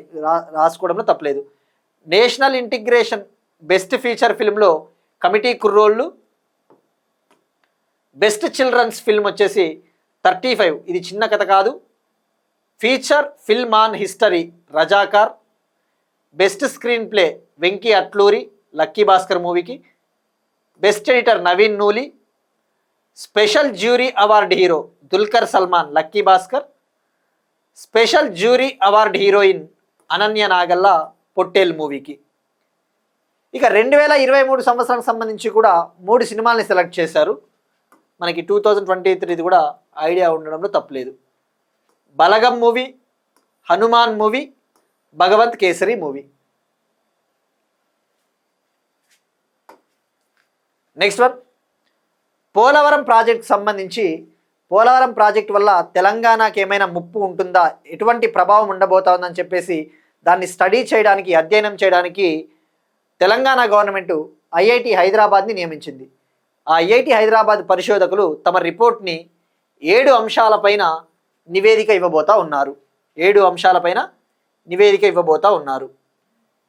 రాసుకోవడంలో తప్పలేదు. నేషనల్ ఇంటిగ్రేషన్ బెస్ట్ ఫీచర్ ఫిల్మ్లో committee Kurrollu, best children's film వచ్చేసి 35 ఇది చిన్న కథ కాదు, feature film on history Razakar, best screenplay Venky Atluri Lucky Bhaskar మూవీకి, best editor Naveen Nooli, special jury award hero Dulquer Salmaan Lucky Bhaskar, special jury award heroine Ananya Nagalla Pottel మూవీకి. ఇక 2023 సంవత్సరానికి సంబంధించి కూడా 3 సినిమాల్ని సెలెక్ట్ చేశారు. మనకి 2023 కూడా ఐడియా ఉండడంలో తప్పలేదు. Balagam movie, Hanuman movie, Bhagavanth Kesari movie. Next one, Polavaram project సంబంధించి పోలవరం ప్రాజెక్ట్ వల్ల తెలంగాణకి ఏమైనా ముప్పు ఉంటుందా, ఎటువంటి ప్రభావం ఉండబోతోందని చెప్పేసి దాన్ని స్టడీ చేయడానికి, అధ్యయనం చేయడానికి తెలంగాణ గవర్నమెంట్ ఐఐటి హైదరాబాద్ని నియమించింది. ఆ ఐఐటి హైదరాబాద్ పరిశోధకులు తమ రిపోర్ట్ని 7 అంశాలపైన నివేదిక ఇవ్వబోతా ఉన్నారు. 7 అంశాలపైన నివేదిక ఇవ్వబోతా ఉన్నారు.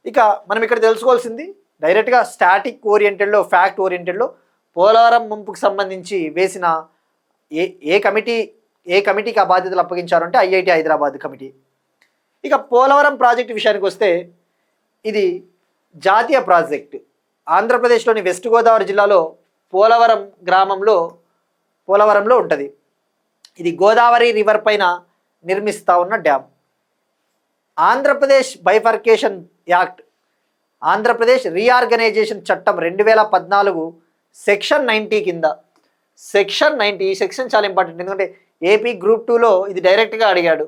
ఇక మనం ఇక్కడ తెలుసుకోవాల్సింది డైరెక్ట్గా స్టాటిక్ ఓరియంటెడ్లో, ఫ్యాక్ట్ ఓరియంటెడ్లో పోలవరం ముంపుకు సంబంధించి వేసిన ఏ కమిటీకి ఆ బాధ్యతలు అప్పగించారంటే ఐఐటి హైదరాబాద్ కమిటీ. ఇక పోలవరం ప్రాజెక్టు విషయానికి వస్తే ఇది జాతీయ ప్రాజెక్ట్. ఆంధ్రప్రదేశ్లోని వెస్ట్ గోదావరి జిల్లాలో పోలవరం పోలవరంలో ఉంటుంది. ఇది గోదావరి రివర్ పైన నిర్మిస్తూ ఉన్న dam. Andhra Pradesh bifurcation act, Andhra Pradesh reorganisation చట్టం 2014 సెక్షన్ 90 కింద, సెక్షన్ 90, ఈ సెక్షన్ చాలా ఇంపార్టెంట్. ఎందుకంటే ఏపీ గ్రూప్ 2లో ఇది డైరెక్ట్గా అడిగాడు.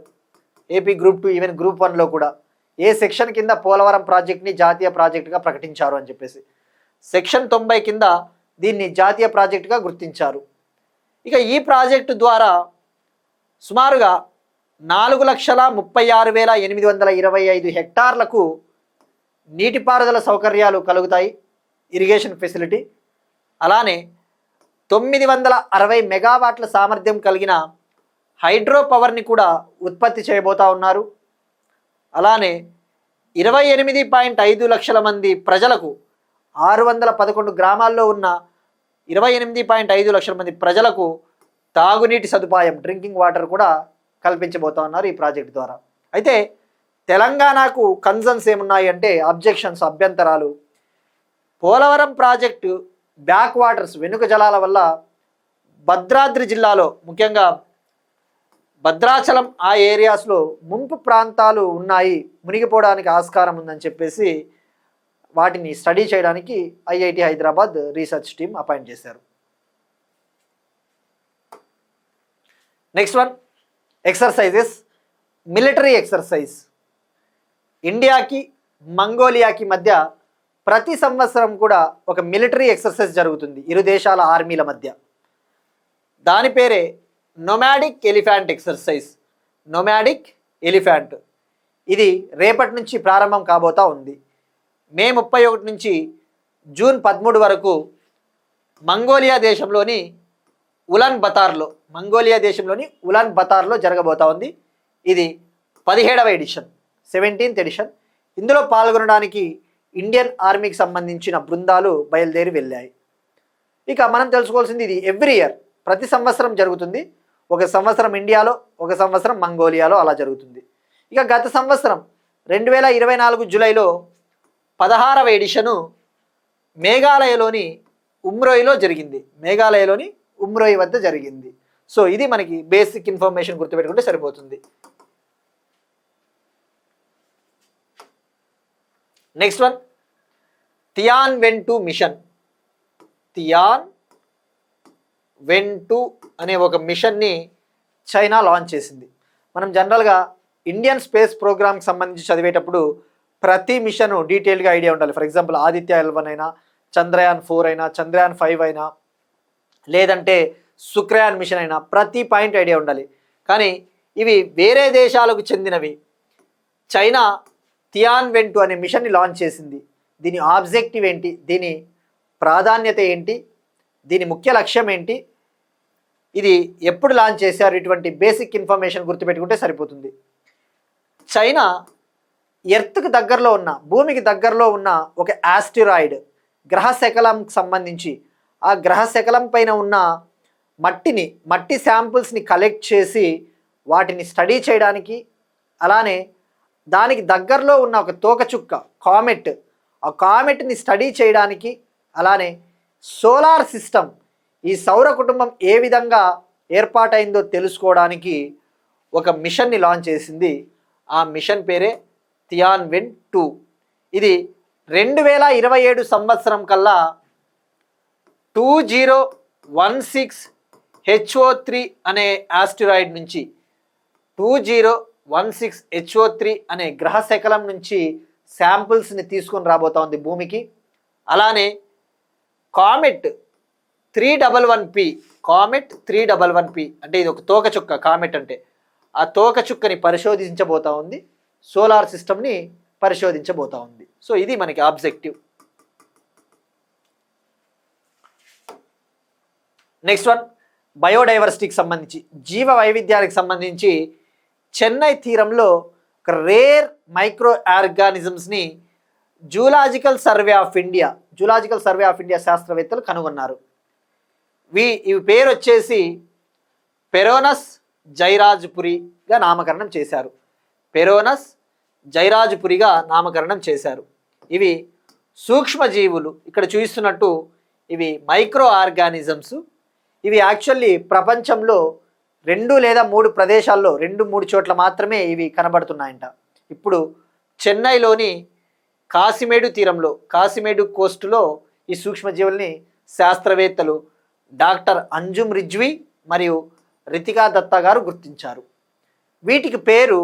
ఏపీ గ్రూప్ 2, ఈవెన్ గ్రూప్ 1లో కూడా ఏ సెక్షన్ కింద పోలవరం ప్రాజెక్ట్ని జాతీయ ప్రాజెక్టుగా ప్రకటించారు అని చెప్పేసి సెక్షన్ 90 కింద దీన్ని జాతీయ ప్రాజెక్టుగా గుర్తించారు. ఇక ఈ ప్రాజెక్టు ద్వారా సుమారుగా 4,36,825 హెక్టార్లకు నీటిపారుదల సౌకర్యాలు కలుగుతాయి, ఇరిగేషన్ ఫెసిలిటీ. అలానే 960 మెగావాట్ల సామర్థ్యం కలిగిన హైడ్రో పవర్ని కూడా ఉత్పత్తి చేయబోతా ఉన్నారు. అలానే 28.5 లక్షల మంది ప్రజలకు, 611 గ్రామాల్లో ఉన్న 28.5 లక్షల మంది ప్రజలకు తాగునీటి సదుపాయం, డ్రింకింగ్ వాటర్ కూడా కల్పించబోతా ఉన్నారు ఈ ప్రాజెక్ట్ ద్వారా. అయితే తెలంగాణకు కన్సర్న్స్ ఏమున్నాయి అంటే అబ్జెక్షన్స్, అభ్యంతరాలు. పోలవరం ప్రాజెక్టు బ్యాక్ వాటర్స్, వెనుక జలాల వల్ల భద్రాద్రి జిల్లాలో ముఖ్యంగా భద్రాచలం ఆ ఏరియాస్లో ముంపు ప్రాంతాలు ఉన్నాయి, మునిగిపోవడానికి ఆస్కారం ఉందని చెప్పేసి వాటిని స్టడీ చేయడానికి IIT Hyderabad research team appoint చేశారు. Next one, exercises. Military exercise. ఇండియాకి మంగోలియాకి మధ్య ప్రతి సంవత్సరం కూడా ఒక మిలిటరీ ఎక్సర్సైజ్ జరుగుతుంది ఇరు దేశాల ఆర్మీల మధ్య. దాని పేరే nomadic elephant exercise. Nomadic elephant ఇది రేపటి నుంచి ప్రారంభం కాబోతా ఉంది. మే 31 నుంచి జూన్ 13 వరకు మంగోలియా దేశంలోని ఉలాన్ బతార్లో జరగబోతా ఉంది. ఇది 17వ ఎడిషన్, 17th ఎడిషన్. ఇందులో పాల్గొనడానికి ఇండియన్ ఆర్మీకి సంబంధించిన బృందాలు బయలుదేరి వెళ్ళాయి. ఇక మనం తెలుసుకోవాల్సింది ఇది ఎవ్రీ ఇయర్, ప్రతి సంవత్సరం జరుగుతుంది. ఒక సంవత్సరం ఇండియాలో, ఒక సంవత్సరం మంగోలియాలో అలా జరుగుతుంది. ఇక గత సంవత్సరం 2024 జూలైలో 16వ ఎడిషను మేఘాలయలోని ఉమ్రోయిలో జరిగింది. మేఘాలయలోని ఉమ్రోయి వద్ద జరిగింది. సో ఇది మనకి బేసిక్ ఇన్ఫర్మేషన్ గుర్తుపెట్టుకుంటే సరిపోతుంది. Next one, Tianwen two mission. Tianwen two అనే ఒక మిషన్ని చైనా లాంచ్ చేసింది. మనం జనరల్గా ఇండియన్ స్పేస్ ప్రోగ్రామ్కి సంబంధించి చదివేటప్పుడు ప్రతి మిషన్ డీటెయిల్గా ఐడియా ఉండాలి. ఫర్ ఎగ్జాంపుల్ ఆదిత్య L1 అయినా, చంద్రయాన్ 4 అయినా, చంద్రయాన్ 5 అయినా, లేదంటే శుక్రయాన్ మిషన్ అయినా ప్రతి పాయింట్ ఐడియా ఉండాలి. కానీ ఇవి వేరే దేశాలకు చెందినవి. చైనా తియాన్వెన్-2 అనే మిషన్ని లాంచ్ చేసింది. దీని ఆబ్జెక్టివ్ ఏంటి, దీని ప్రాధాన్యత ఏంటి, దీని ముఖ్య లక్ష్యం ఏంటి, ఇది ఎప్పుడు లాంచ్ చేశారు, ఇటువంటి బేసిక్ ఇన్ఫర్మేషన్ గుర్తుపెట్టుకుంటే సరిపోతుంది. చైనా ఎర్త్కి దగ్గరలో ఉన్న, భూమికి దగ్గరలో ఉన్న ఒక ఆస్టిరాయిడ్ గ్రహశకలంకి సంబంధించి ఆ గ్రహశకలం పైన ఉన్న మట్టి శాంపుల్స్ని కలెక్ట్ చేసి వాటిని స్టడీ చేయడానికి, అలానే దానికి దగ్గరలో ఉన్న ఒక తోకచుక్క కామెట్, ఆ కామెట్ని స్టడీ చేయడానికి, అలానే సోలార్ సిస్టమ్, ఈ సౌర కుటుంబం ఏ విధంగా ఏర్పాటైందో తెలుసుకోవడానికి ఒక మిషన్ని లాంచ్ చేసింది. ఆ మిషన్ పేరే టియాన్వెన్-2. ఇది 2027 సంవత్సరం కల్లా 2016 HO3 అనే ఆస్టిరాయిడ్ నుంచి 2016 HO3 అనే గ్రహ శకలం నుంచి శాంపుల్స్ని తీసుకొని రాబోతా ఉంది భూమికి. అలానే కామెట్ 311P అంటే ఇది ఒక తోకచుక్క. కామెట్ అంటే ఆ తోకచుక్కని పరిశోధించబోతా ఉంది, సోలార్ సిస్టమ్ని పరిశోధించబోతా ఉంది. సో ఇది మనకి ఆబ్జెక్టివ్. నెక్స్ట్ వన్, బయోడైవర్సిటీకి సంబంధించి, జీవ వైవిధ్యానికి సంబంధించి చెన్నై తీరంలో ఒక రేర్ మైక్రో ఆర్గానిజమ్స్ని జూలాజికల్ సర్వే ఆఫ్ ఇండియా శాస్త్రవేత్తలు కనుగొన్నారు. ఇవి పేరు వచ్చేసి పెరోనస్ జైరాజ్పురిగా నామకరణం చేశారు. ఇవి సూక్ష్మజీవులు. ఇక్కడ చూస్తున్నట్టు ఇవి మైక్రో ఆర్గానిజమ్స్. ఇవి యాక్చువల్లీ ప్రపంచంలో 2 లేదా 3 ప్రదేశాల్లో 2-3 చోట్ల మాత్రమే ఇవి కనబడుతున్నాయంట. ఇప్పుడు చెన్నైలోని కాసిమేడు కోస్టులో ఈ సూక్ష్మజీవుల్ని శాస్త్రవేత్తలు డాక్టర్ అంజుమ్ రిజ్వీ మరియు రితికా దత్తా గారు గుర్తించారు. వీటికి పేరు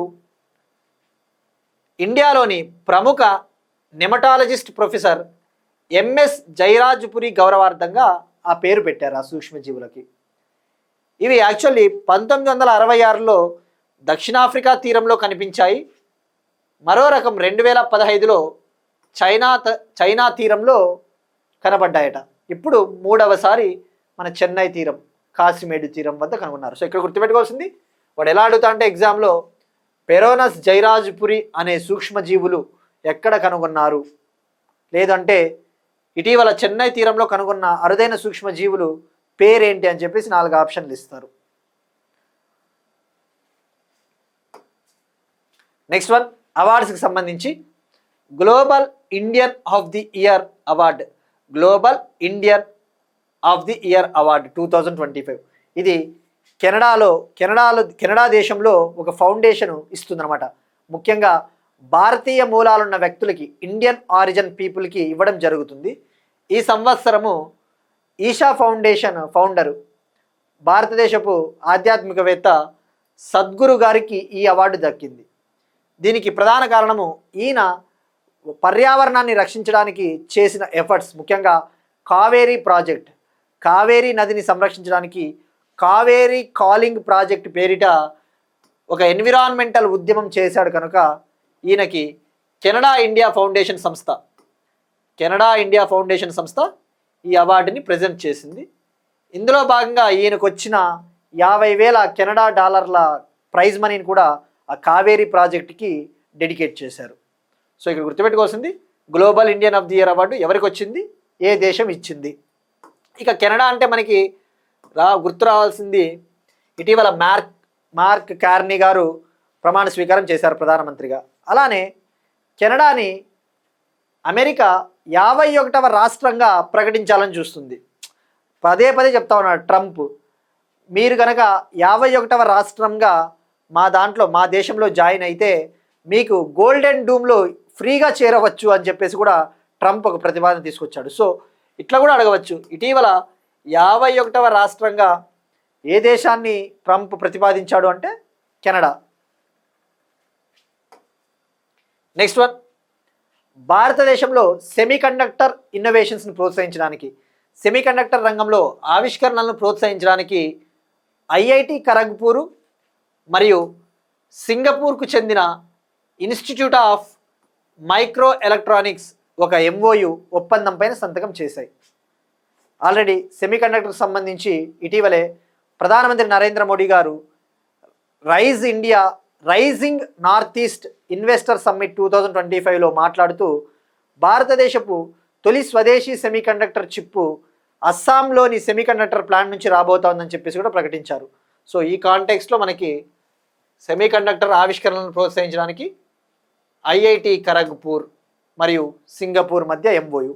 ఇండియాలోని ప్రముఖ నెమటాలజిస్ట్ ప్రొఫెసర్ ఎంఎస్ జైరాజ్పురి గౌరవార్థంగా ఆ పేరు పెట్టారు ఆ సూక్ష్మజీవులకి. ఇవి యాక్చువల్లీ 1966లో దక్షిణాఫ్రికా తీరంలో కనిపించాయి. మరో రకం 2015లో చైనా తీరంలో కనబడ్డాయట. ఇప్పుడు 3వసారి మన చెన్నై తీరం, కాసిమేడు తీరం వద్ద కనుగొన్నారు. సో ఇక్కడ గుర్తుపెట్టుకోవాల్సింది, వాడు ఎలా అడుగుతా అంటే ఎగ్జామ్లో పెరోనస్ జైరాజ్పురి అనే సూక్ష్మజీవులు ఎక్కడ కనుగొన్నారు, లేదంటే ఇటీవల చెన్నై తీరంలో కనుగొన్న అరుదైన సూక్ష్మజీవులు పేరేంటి అని చెప్పేసి 4 ఆప్షన్లు ఇస్తారు. నెక్స్ట్ వన్, అవార్డ్స్కి సంబంధించి global Indian of the year award 2025. ఇది కెనడా దేశంలో ఒక ఫౌండేషన్ ఇస్తుందన్నమాట. ముఖ్యంగా భారతీయ మూలాలున్న వ్యక్తులకి, ఇండియన్ ఆరిజిన్ పీపుల్కి ఇవ్వడం జరుగుతుంది. ఈ సంవత్సరము ఈషా ఫౌండేషన్ ఫౌండరు, భారతదేశపు ఆధ్యాత్మికవేత్త సద్గురు గారికి ఈ అవార్డు దక్కింది. దీనికి ప్రధాన కారణము ఈయన పర్యావరణాన్ని రక్షించడానికి చేసిన ఎఫర్ట్స్. ముఖ్యంగా కావేరీ నదిని సంరక్షించడానికి కావేరీ కాలింగ్ ప్రాజెక్ట్ పేరిట ఒక ఎన్విరాన్మెంటల్ ఉద్యమం చేశాడు కనుక ఈయనకి కెనడా ఇండియా ఫౌండేషన్ సంస్థ ఈ అవార్డుని ప్రజెంట్ చేసింది. ఇందులో భాగంగా ఈయనకు వచ్చిన 50,000 కెనడా డాలర్ల ప్రైజ్ మనీని కూడా ఆ కావేరీ ప్రాజెక్ట్కి డెడికేట్ చేశారు. సో ఇక్కడ గుర్తుపెట్టుకోవాల్సింది, global Indian of the year award ఎవరికి వచ్చింది, ఏ దేశం ఇచ్చింది. ఇక కెనడా అంటే మనకి గుర్తు రావాల్సింది, ఇటీవల మార్క్ కార్నీ గారు ప్రమాణ స్వీకారం చేశారు ప్రధానమంత్రిగా. అలానే కెనడాని అమెరికా 51వ రాష్ట్రంగా ప్రకటించాలని చూస్తుంది. పదే చెప్తా ఉన్నాడు ట్రంప్, మీరు కనుక 51వ రాష్ట్రంగా మా దేశంలో జాయిన్ అయితే మీకు గోల్డెన్ డూమ్లో ఫ్రీగా చేరవచ్చు అని చెప్పేసి కూడా ట్రంప్ ఒక ప్రతిపాదన తీసుకొచ్చాడు. సో ఇట్లా కూడా అడగవచ్చు, ఇటీవల 51వ రాష్ట్రంగా ఏ దేశాన్ని ట్రంప్ ప్రతిపాదించాడు అంటే కెనడా. నెక్స్ట్ వన్, భారతదేశంలో సెమీకండక్టర్ ఇన్నోవేషన్స్ని ప్రోత్సహించడానికి, సెమీకండక్టర్ రంగంలో ఆవిష్కరణలను ప్రోత్సహించడానికి ఐఐటి ఖరగ్పూర్ మరియు సింగపూర్కు చెందిన ఇన్స్టిట్యూట్ ఆఫ్ మైక్రో ఎలక్ట్రానిక్స్ ఒక MOU ఒప్పందం పైన సంతకం చేశాయి. ఆల్రెడీ సెమీకండక్టర్కి సంబంధించి ఇటీవలే ప్రధానమంత్రి నరేంద్ర మోడీ గారు rising north east investor summit 2025లో మాట్లాడుతూ భారతదేశపు తొలి స్వదేశీ సెమీకండక్టర్ చిప్పు అస్సాంలోని సెమీకండక్టర్ ప్లాంట్ నుంచి రాబోతోందని చెప్పేసి కూడా ప్రకటించారు. సో ఈ కాంటెక్స్ట్లో మనకి సెమీకండక్టర్ ఆవిష్కరణలను ప్రోత్సహించడానికి ఐఐటి ఖరగ్పూర్ మరియు సింగపూర్ మధ్య MOU.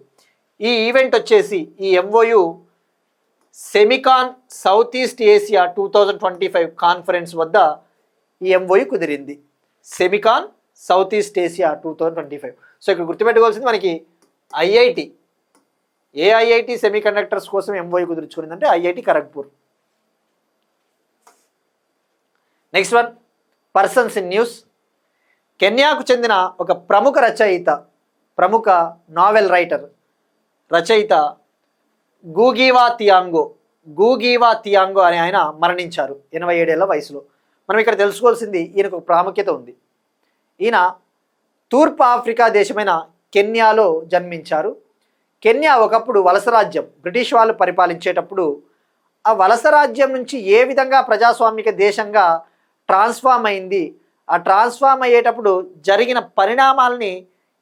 ఈ ఈవెంట్ వచ్చేసి ఈ MOU Semicon south east Asia 2025 conference వద్ద ఈ ఎంఓయు కుదిరింది. Semicon south east Asia 2025. So ఇక్కడ గుర్తుపెట్టుకోవాల్సింది మనకి ఐఐటి, ఏ ఐఐటి సెమీ కండక్టర్స్ కోసం ఎంఓయు కుదుర్చుకునిందంటే IIT Kharagpur. Next one, persons in news. కెన్యాకు చెందిన ఒక ప్రముఖ రచయిత, ప్రముఖ నావెల్ రైటర్, రచయిత గూగీవా థియాంగో అనే ఆయన మరణించారు 87 ఏళ్ల వయసులో. మనం ఇక్కడ తెలుసుకోవాల్సింది ఈయనకు ప్రాముఖ్యత ఉంది. ఈయన తూర్పు ఆఫ్రికా దేశమైన కెన్యాలో జన్మించారు. కెన్యా ఒకప్పుడు వలస రాజ్యం, బ్రిటిష్ వాళ్ళు పరిపాలించేటప్పుడు ఆ వలస రాజ్యం నుంచి ఏ విధంగా ప్రజాస్వామిక దేశంగా ట్రాన్స్ఫార్మ్ అయింది, ఆ ట్రాన్స్ఫార్మ్ అయ్యేటప్పుడు జరిగిన పరిణామాలని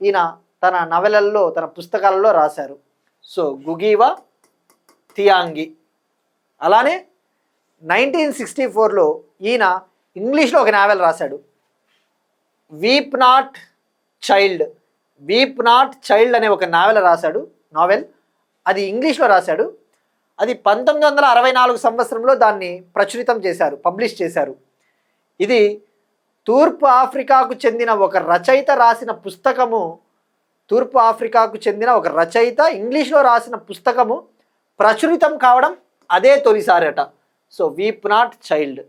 ఈయన తన నవలల్లో, తన పుస్తకాలలో రాశారు. సో గుగీవా థియాంగి. అలానే 1964లో ఈయన ఇంగ్లీష్లో ఒక నావెల్ రాశాడు, వీప్ నాట్ చైల్డ్ అనే ఒక నావెల్ రాశాడు. అది ఇంగ్లీష్లో రాశాడు. అది 1964 సంవత్సరంలో దాన్ని ప్రచురితం చేశారు, పబ్లిష్ చేశారు. ఇది తూర్పు ఆఫ్రికాకు చెందిన ఒక రచయిత రాసిన పుస్తకము. తూర్పు ఆఫ్రికాకు చెందిన ఒక రచయిత ఇంగ్లీష్లో రాసిన పుస్తకము ప్రచురితం కావడం అదే తొలిసారట. So weep not child,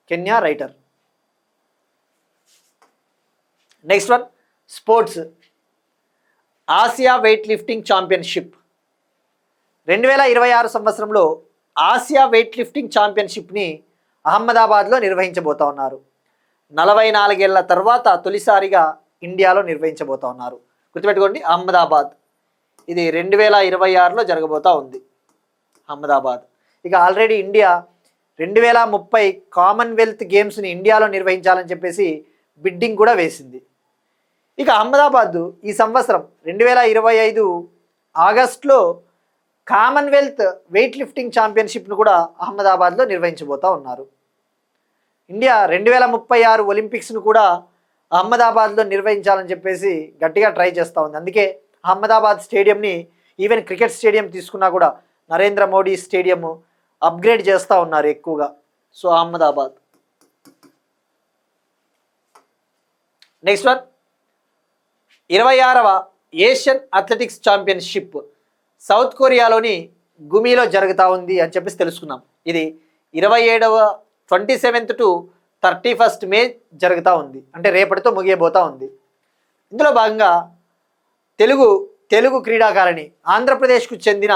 Kenya writer. Next one, sports. Asia weightlifting championship 2026 సంవత్సరంలో ఆసియా వెయిట్ లిఫ్టింగ్ ఛాంపియన్షిప్ని అహ్మదాబాద్లో నిర్వహించబోతా ఉన్నారు. 44 ఏళ్ల తర్వాత తొలిసారిగా ఇండియాలో నిర్వహించబోతా ఉన్నారు. గుర్తుపెట్టుకోండి, అహ్మదాబాద్. ఇది 2026లో జరగబోతా ఉంది అహ్మదాబాద్. ఇక ఆల్రెడీ ఇండియా 2030 కామన్వెల్త్ గేమ్స్ని ఇండియాలో నిర్వహించాలని చెప్పేసి బిడ్డింగ్ కూడా వేసింది. ఇక అహ్మదాబాద్ ఈ సంవత్సరం 2025 ఆగస్టులో కామన్వెల్త్ వెయిట్ లిఫ్టింగ్ ఛాంపియన్షిప్ను కూడా అహ్మదాబాద్లో నిర్వహించబోతా ఉన్నారు. ఇండియా 2036 ఒలింపిక్స్ను కూడా అహ్మదాబాద్లో నిర్వహించాలని చెప్పేసి గట్టిగా ట్రై చేస్తూ ఉంది. అందుకే అహ్మదాబాద్ స్టేడియంని ఈవెన్ క్రికెట్ స్టేడియం తీసుకున్నా కూడా నరేంద్ర మోడీ స్టేడియం అప్గ్రేడ్ చేస్తూ ఉన్నారు ఎక్కువగా. సో అహ్మదాబాద్. నెక్స్ట్ వన్, 26వ ఏషియన్ అథ్లెటిక్స్ ఛాంపియన్షిప్ సౌత్ కొరియాలోని గుమీలో జరుగుతూ ఉంది అని చెప్పేసి తెలుసుకున్నాం. ఇది 27th to 31st మే జరుగుతూ ఉంది, అంటే రేపటితో ముగియబోతూ ఉంది. ఇందులో భాగంగా తెలుగు క్రీడాకారిణి, ఆంధ్రప్రదేశ్కు చెందిన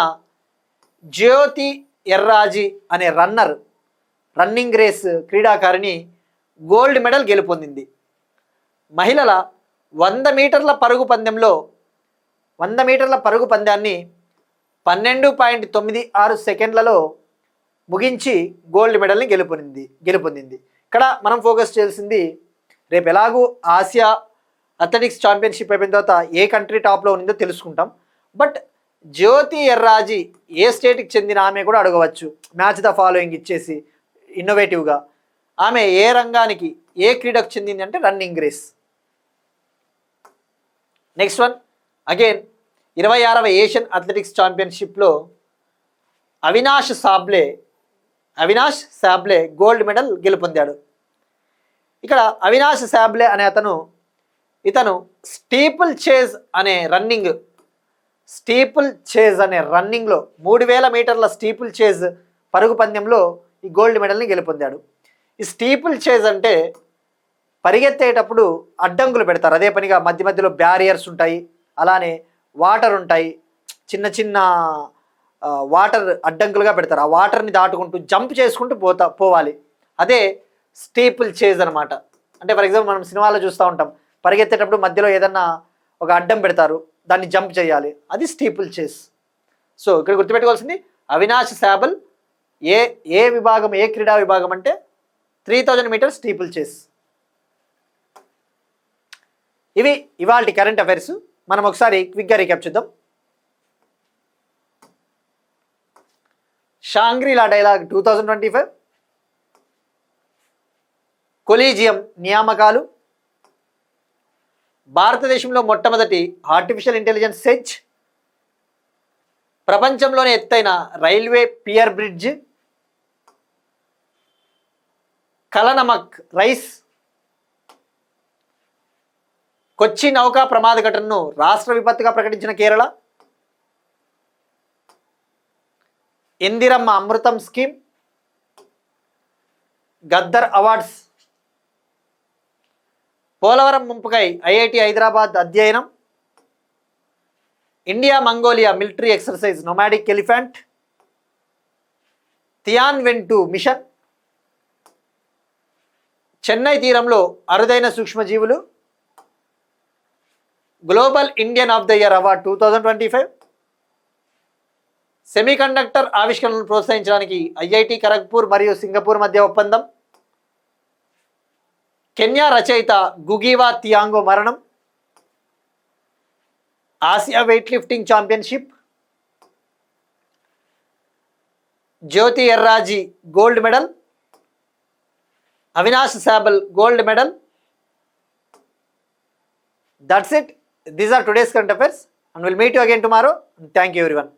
జ్యోతి ఎర్రాజీ అనే రన్నింగ్ రేస్ క్రీడాకారిణి గోల్డ్ మెడల్ గెలుపొందింది. మహిళల 100 మీటర్ల పరుగు పందాన్ని 12.96 సెకండ్లలో ముగించి గోల్డ్ మెడల్ని గెలుపొందింది. ఇక్కడ మనం ఫోకస్ చేయాల్సింది, రేపు ఎలాగూ ఆసియా అథ్లెటిక్స్ ఛాంపియన్షిప్ అయిపోయిన తర్వాత ఏ కంట్రీ టాప్లో ఉందో తెలుసుకుంటాం. బట్ జ్యోతి ఎర్రాజీ ఏ స్టేట్కి చెందిన ఆమె కూడా అడగవచ్చు, మ్యాచ్ ద ఫాలోయింగ్ ఇచ్చేసి ఇన్నోవేటివ్గా. ఆమె ఏ రంగానికి, ఏ క్రీడకు చెందింది అంటే running race. Next one, again 26వ ఏషియన్ అథ్లెటిక్స్ ఛాంపియన్షిప్లో అవినాష్ సాబ్లే గోల్డ్ మెడల్ గెలుపొందాడు. ఇక్కడ అవినాష్ సాబ్లే అనే ఇతను స్టీపుల్ చేజ్ అనే రన్నింగ్లో 3000 మీటర్ల స్టీపుల్ చేజ్ పరుగు పందెంలో ఈ గోల్డ్ మెడల్ని గెలుపొందాడు. ఈ స్టీపుల్ చేజ్ అంటే పరిగెత్తేటప్పుడు అడ్డంకులు పెడతారు, అదే పనిగా మధ్య మధ్యలో బ్యారియర్స్ ఉంటాయి, అలానే వాటర్ ఉంటాయి, చిన్న వాటర్ అడ్డంకులుగా పెడతారు. ఆ వాటర్ని దాటుకుంటూ జంప్ చేసుకుంటూ పోవాలి. అదే స్టీపుల్ చేజ్ అనమాట. అంటే ఫర్ ఎగ్జాంపుల్ మనం సినిమాలో చూస్తూ ఉంటాం, పరిగెత్తేటప్పుడు మధ్యలో ఏదన్నా ఒక అడ్డం పెడతారు, దాన్ని జంప్ చేయాలి, అది స్టీపుల్ చేజ్. సో ఇక్కడ గుర్తుపెట్టుకోవాల్సింది, అవినాష్ సాబల్ ఏ విభాగం, ఏ క్రీడా విభాగం అంటే 3000 మీటర్స్ స్టీపుల్ చేజ్. ఇవి ఇవాల్టి కరెంట్ అఫైర్స్. మనం ఒకసారి క్విక్గా రీక్యాప్ చూద్దాం. షాంగ్రీలా డైలాగ్ 2025, కొలీజియం నియామకాలు, భారతదేశంలో మొట్టమొదటి ఆర్టిఫిషియల్ ఇంటెలిజెన్స్ సెజ్, ప్రపంచంలోనే ఎత్తైన railway pier bridge, Kalanamak rice, Kochi నౌకా ప్రమాద ఘటనను రాష్ట్ర విపత్తుగా ప్రకటించిన కేరళ, ఇందిరమ్మ అమృతం స్కీమ్, గద్దర్ అవార్డ్స్, పోలవరం ముంపుకై ఐఐటి హైదరాబాద్ అధ్యయనం, India Mongolia military exercise nomadic elephant, Tianwen two mission, Chennai తీరంలో అరుదైన సూక్ష్మజీవులు, global Indian of the year award 2025, semiconductor ఆవిష్కరణను ప్రోత్సహించడానికి ఐఐటి ఖరగ్పూర్ మరియు సింగపూర్ మధ్య ఒప్పందం, కెన్యా రచయిత గుగివా థియాంగో మరణం, Asia weightlifting championship, Jyothi Yarraji gold medal, Avinash Sable gold medal. That's it. These are today's current affairs and we'll meet you again tomorrow. Thank you everyone.